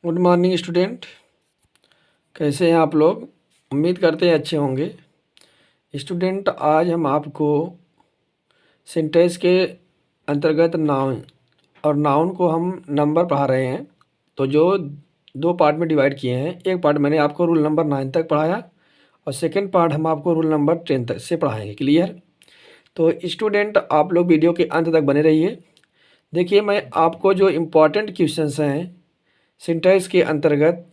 Good morning student. कैसे हैं आप लोग? उम्मीद करते हैं अच्छे होंगे। स्टूडेंट, आज हम आपको सिंटेक्स के अंतर्गत नाउन और नाउन को हम नंबर पढ़ा रहे हैं। तो जो दो पार्ट में डिवाइड किए हैं, एक पार्ट मैंने आपको रूल नंबर 9 तक पढ़ाया और सेकंड पार्ट हम आपको रूल नंबर 10 तक से पढ़ाएंगे। क्लियर? तो स्टूडेंट, आप लोग वीडियो के अंत तक बने रहिए। देखिए, मैं आपको जो इम्पोर्टेंट क्वेश्चंस हैं सिंटेक्स के अंतर्गत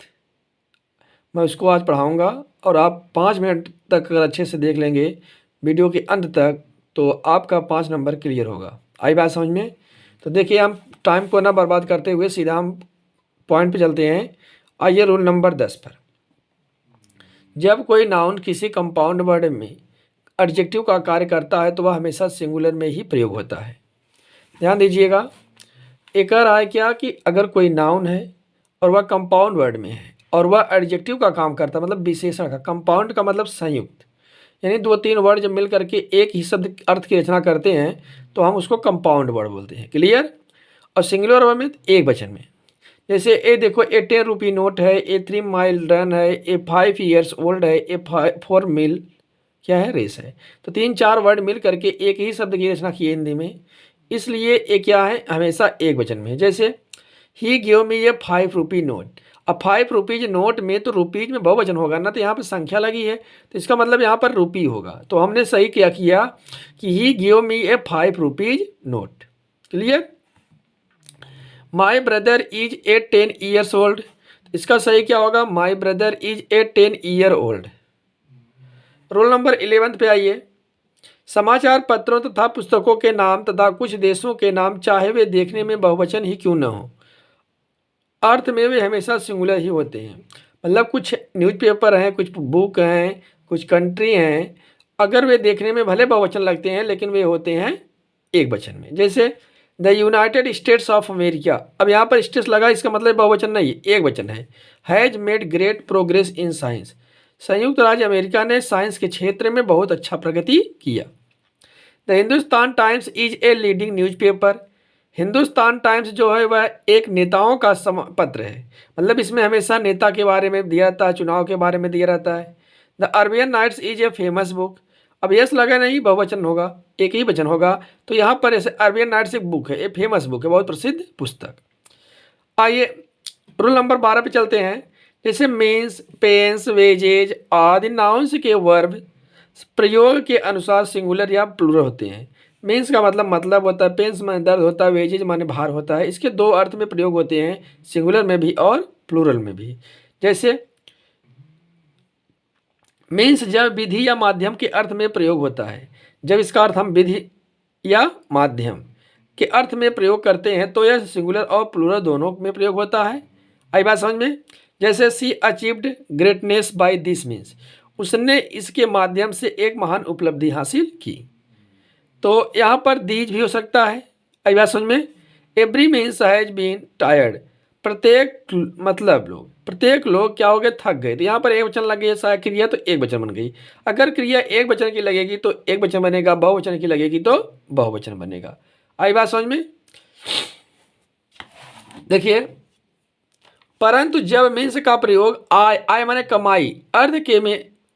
मैं उसको आज पढ़ाऊँगा और आप 5 मिनट तक अगर अच्छे से देख लेंगे वीडियो के अंत तक तो आपका 5 नंबर क्लियर होगा। आई बात समझ में? तो देखिए, हम टाइम को ना बर्बाद करते हुए सीधा हम पॉइंट पे चलते हैं। आइए रूल नंबर 10 पर। जब कोई नाउन किसी कंपाउंड वर्ड में एडजेक्टिव का कार्य करता है तो वह हमेशा सिंगुलर में ही प्रयोग होता है। ध्यान दीजिएगा। एक कह रहा है क्या कि अगर कोई नाउन है और वह कंपाउंड वर्ड में है और वह एडजेक्टिव का काम करता है, मतलब विशेषण का। कंपाउंड का मतलब संयुक्त, यानी 2-3 वर्ड जब मिल करके एक ही शब्द अर्थ की रचना करते हैं तो हम उसको कंपाउंड वर्ड बोलते हैं। क्लियर? और सिंगुलर वर्ड में एक वचन में, जैसे ए देखो, ए 10 रुपी नोट है, ए 3 माइल रन है, ए 5 ईयर्स ओल्ड है, ए 4 मील क्या है, रेस है। तो 3-4 वर्ड मिल करके एक ही शब्द की रचना की है हिंदी में, इसलिए ये क्या है, हमेशा एक वचन में है। जैसे ही give me a 5 rupee note. अब 5 रुपीज नोट में तो रुपीज में बहुवचन होगा ना, तो यहाँ पर संख्या लगी है तो इसका मतलब यहाँ पर रुपी होगा। तो हमने सही क्या किया कि he give me a 5 rupees note. Clear? My brother is a 10 years old. इसका सही क्या होगा? My brother is a 10 year old. Roll number 11 पे आइए। समाचार पत्रों तथा पुस्तकों के नाम तथा कुछ देशों के नाम चाहे वे देखने में बहुवचन ही क्यों न हो, अर्थ में वे हमेशा सिंगुलर ही होते हैं। मतलब कुछ न्यूज़पेपर हैं, कुछ बुक हैं, कुछ कंट्री हैं, अगर वे देखने में भले बहुवचन लगते हैं लेकिन वे होते हैं एक वचन में। जैसे the United states of America. अब यहाँ पर स्टेट्स लगा, इसका मतलब बहुवचन नहीं, एक वचन है। Has made great progress in science. संयुक्त राज्य अमेरिका ने साइंस के क्षेत्र में बहुत अच्छा प्रगति किया। The Hindustan times is a leading newspaper. Hindustan times जो है वह एक नेताओं का पत्र है, मतलब इसमें हमेशा नेता के बारे में दिया रहता है, चुनाव के बारे में दिया रहता है। The Arabian Nights is a famous book. अब यस लगा नहीं, बहुवचन होगा, एक ही वचन होगा, तो यहाँ पर ऐसे अरबियन नाइट्स एक बुक है, एक फेमस बुक है, बहुत प्रसिद्ध पुस्तक। आइए रूल नंबर 12 पे चलते हैं। जैसे मीन्स, पेंस, वेजेज आदि नाउन्स के वर्ब प्रयोग के अनुसार सिंगुलर या प्लूरल होते हैं। मीन्स का मतलब होता है, पेंस माने दर्द होता है, वेजेज माने भार होता है। इसके दो अर्थ में प्रयोग होते हैं, सिंगुलर में भी और प्लूरल में भी। जैसे मीन्स जब विधि या माध्यम के अर्थ में प्रयोग होता है, जब इसका अर्थ हम विधि या माध्यम के अर्थ में प्रयोग करते हैं तो यह सिंगुलर और प्लूरल दोनों में प्रयोग होता है। आई बात समझ में? जैसे she achieved greatness by this means. उसने इसके माध्यम से एक महान उपलब्धि हासिल की। तो यहाँ पर दीज भी हो सकता है। आई बात समझ में? Every means has been tired. प्रत्येक लोग क्या हो गए, थक गए। तो यहाँ पर एक वचन लग गई है क्रिया, तो एक वचन बन गई। अगर क्रिया एक वचन की लगेगी तो एक वचन बनेगा, बहुवचन की लगेगी तो बहुवचन बनेगा। आई बात समझ में? देखिए, परंतु जब मीन्स का प्रयोग आय माने कमाई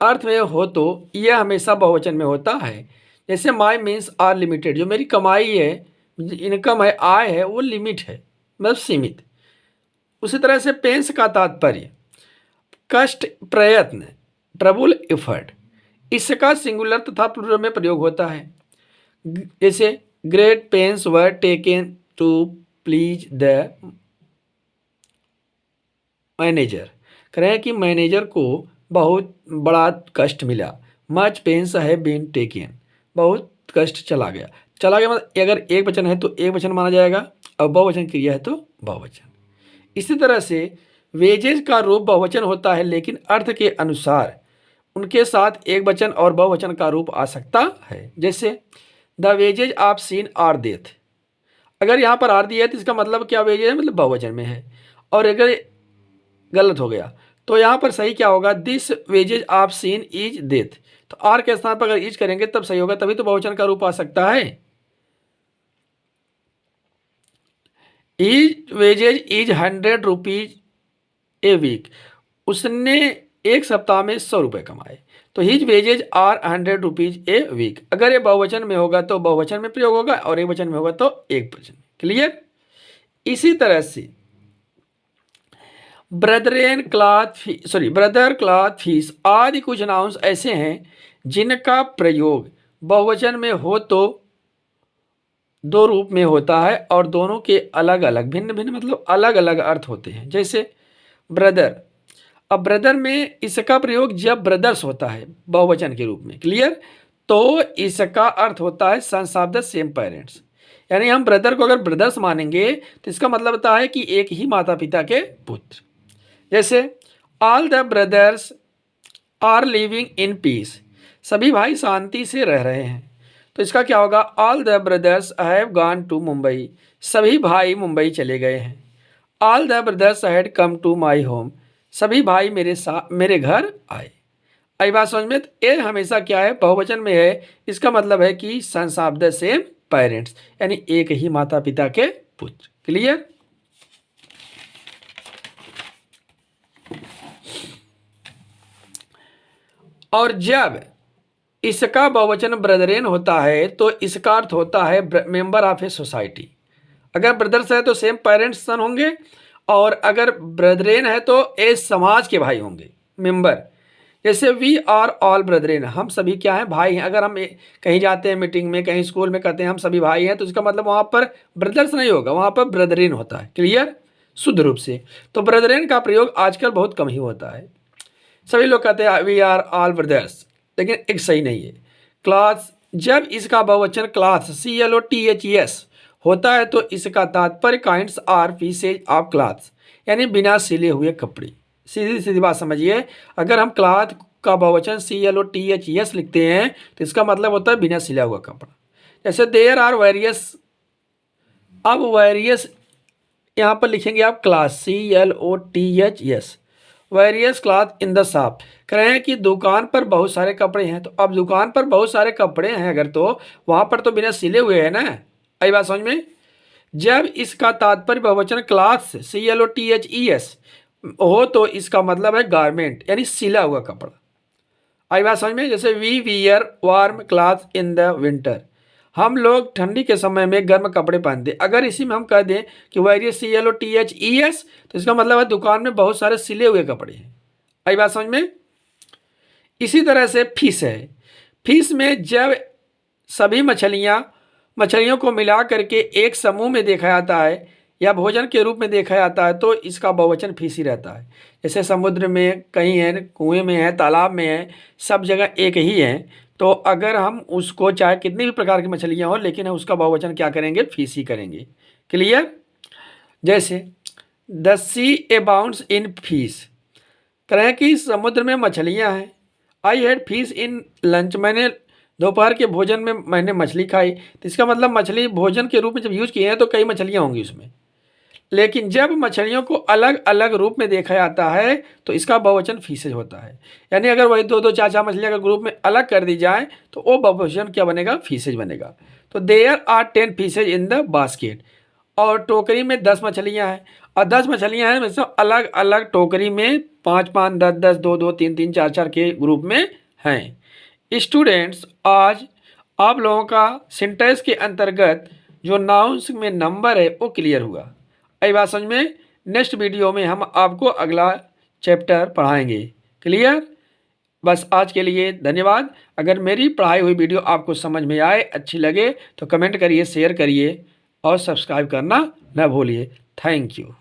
अर्थ में हो तो यह हमेशा बहुवचन में होता है। जैसे माई मीन्स आर लिमिटेड। जो मेरी कमाई है, इनकम है, आय है, वो लिमिट है, मतलब सीमित। उसी तरह से पेंस का तात्पर्य कष्ट, प्रयत्न, ट्रबल, एफर्ट। इसका सिंगुलर तथा प्लूरल में प्रयोग होता है। जैसे great pains were taken to please the manager. कह रहे हैं कि मैनेजर को बहुत बड़ा कष्ट मिला। मच पेंस है बीन टेकन। बहुत कष्ट चला गया मतलब अगर एक वचन है तो एक वचन माना जाएगा और बहुवचन क्रिया है तो बहुवचन। इसी तरह से वेजेज का रूप बहुवचन होता है, लेकिन अर्थ के अनुसार उनके साथ एक वचन और बहुवचन का रूप आ सकता है। जैसे the wages of sin are death. अगर यहाँ पर आर दिया है तो इसका मतलब क्या, वेजेज है मतलब बहुवचन में है। और अगर गलत हो गया तो यहाँ पर सही क्या होगा, this wages of sin is death. तो आर के स्थान पर अगर इज करेंगे तब सही होगा, तभी तो बहुवचन का रूप आ सकता है। Is wages is 100 rupees a week, उसने एक सप्ताह में 100 रुपये कमाए, तो his wages are 100 rupees a week. अगर ये बहुवचन में होगा तो बहुवचन में प्रयोग होगा और एक वचन में होगा तो एक वचन। क्लियर। इसी तरह से ब्रदर क्लॉथ फीस आदि कुछ नाउन्स ऐसे हैं जिनका प्रयोग बहुवचन में हो तो दो रूप में होता है और दोनों के अलग अलग भिन्न भिन्न मतलब अलग अलग अर्थ होते हैं। जैसे ब्रदर, अब ब्रदर में इसका प्रयोग जब ब्रदर्स होता है बहुवचन के रूप में। क्लियर। तो इसका अर्थ होता है sons of the same parents, यानी हम ब्रदर को अगर ब्रदर्स मानेंगे तो इसका मतलब होता है कि एक ही माता पिता के पुत्र। जैसे all the brothers are living in peace, सभी भाई शांति से रह रहे हैं। तो इसका क्या होगा, all the brothers have gone to Mumbai, सभी भाई मुंबई चले गए हैं। All the brothers had come to my home, सभी भाई मेरे घर आए। आई बात समझ में। तो ये हमेशा क्या है, बहुवचन में है, इसका मतलब है कि sons of the same parents, यानी एक ही माता पिता के पुत्र। क्लियर। और जब इसका बहुवचन ब्रदरेन होता है तो इसका अर्थ होता है मेंबर ऑफ ए सोसाइटी। अगर ब्रदर्स है तो सेम पेरेंट्स सन होंगे, और अगर ब्रदरेन है तो ए समाज के भाई होंगे, मेंबर। जैसे वी आर ऑल ब्रदरेन, हम सभी क्या हैं, भाई हैं। अगर हम कहीं जाते हैं मीटिंग में, कहीं स्कूल में कहते हैं हम सभी भाई हैं, तो इसका मतलब वहाँ पर ब्रदर्स नहीं होगा, वहाँ पर ब्रदरेन होता है। क्लियर, शुद्ध रूप से। तो ब्रदरेन का प्रयोग आजकल बहुत कम ही होता है। सभी लोग कहते हैं वी आर ऑल ब्रदर्स, लेकिन एक सही नहीं है। क्लॉथ्स, जब इसका बहुवचन क्लॉथ्स CLOTHES होता है तो इसका तात्पर्य kinds are pieces of cloths, यानी बिना सिले हुए कपड़े। सीधी सीधी बात समझिए, अगर हम क्लॉथ का बहुवचन CLOTHES लिखते हैं तो इसका मतलब होता है बिना सिला हुआ कपड़ा। जैसे देयर आर वेरियस, अब वेरियस यहाँ पर लिखेंगे आप class CLOTHES, various cloth in the shop. कह रहे हैं कि दुकान पर बहुत सारे कपड़े हैं, तो अब दुकान पर बहुत सारे कपड़े हैं अगर, तो वहाँ पर तो बिना सिले हुए हैं ना। आई बात समझ में। जब इसका तात्पर्य बहुवचन क्लॉथ्स CLOTHES हो तो इसका मतलब है गारमेंट, यानी सिला हुआ कपड़ा। आई बात समझ में। जैसे we wear warm cloth in the winter, हम लोग ठंडी के समय में गर्म कपड़े पहनते। अगर इसी में हम कह दें कि वेरियस CLOTHES तो इसका मतलब है दुकान में बहुत सारे सिले हुए कपड़े हैं। आई बात समझ में। इसी तरह से फिश है, फिश में जब सभी मछलियों को मिला करके एक समूह में देखा जाता है या भोजन के रूप में देखा जाता है तो इसका बहुवचन फिश ही रहता है। जैसे समुद्र में कहीं है, कुएं में है, तालाब में है, सब जगह एक ही है, तो अगर हम उसको चाहे कितनी भी प्रकार की मछलियाँ हो, लेकिन उसका बहुवचन क्या करेंगे, फिश ही करेंगे। क्लियर। जैसे the sea abounds in fish, कह रहे हैं कि समुद्र में मछलियाँ हैं। I had fish in lunch, मैंने दोपहर के भोजन में मैंने मछली खाई। तो इसका मतलब मछली भोजन के रूप में जब यूज़ किए हैं तो कई मछलियाँ होंगी उसमें, लेकिन जब मछलियों को अलग अलग रूप में देखा जाता है तो इसका बहुवचन फिशेज होता है। यानी अगर वही दो चार मछलियाँ अगर ग्रुप में अलग कर दी जाए तो वो बहुवचन क्या बनेगा, फिशेज बनेगा। तो there are 10 fishes in the basket, और टोकरी में 10 मछलियाँ हैं, और 10 मछलियाँ हैं मतलब अलग अलग टोकरी में 5-5, 10-10, 2-2, 3-3, 4-4 के ग्रुप में हैं। स्टूडेंट्स, आज आप लोगों का सिंटेंस के अंतर्गत जो नाउन्स में नंबर है वो क्लियर हुआ। आई बात समझ में। नेक्स्ट वीडियो में हम आपको अगला चैप्टर पढ़ाएंगे। क्लियर। बस आज के लिए धन्यवाद। अगर मेरी पढ़ाई हुई वीडियो आपको समझ में आए, अच्छी लगे तो कमेंट करिए, शेयर करिए और सब्सक्राइब करना न भूलिए। Thank you.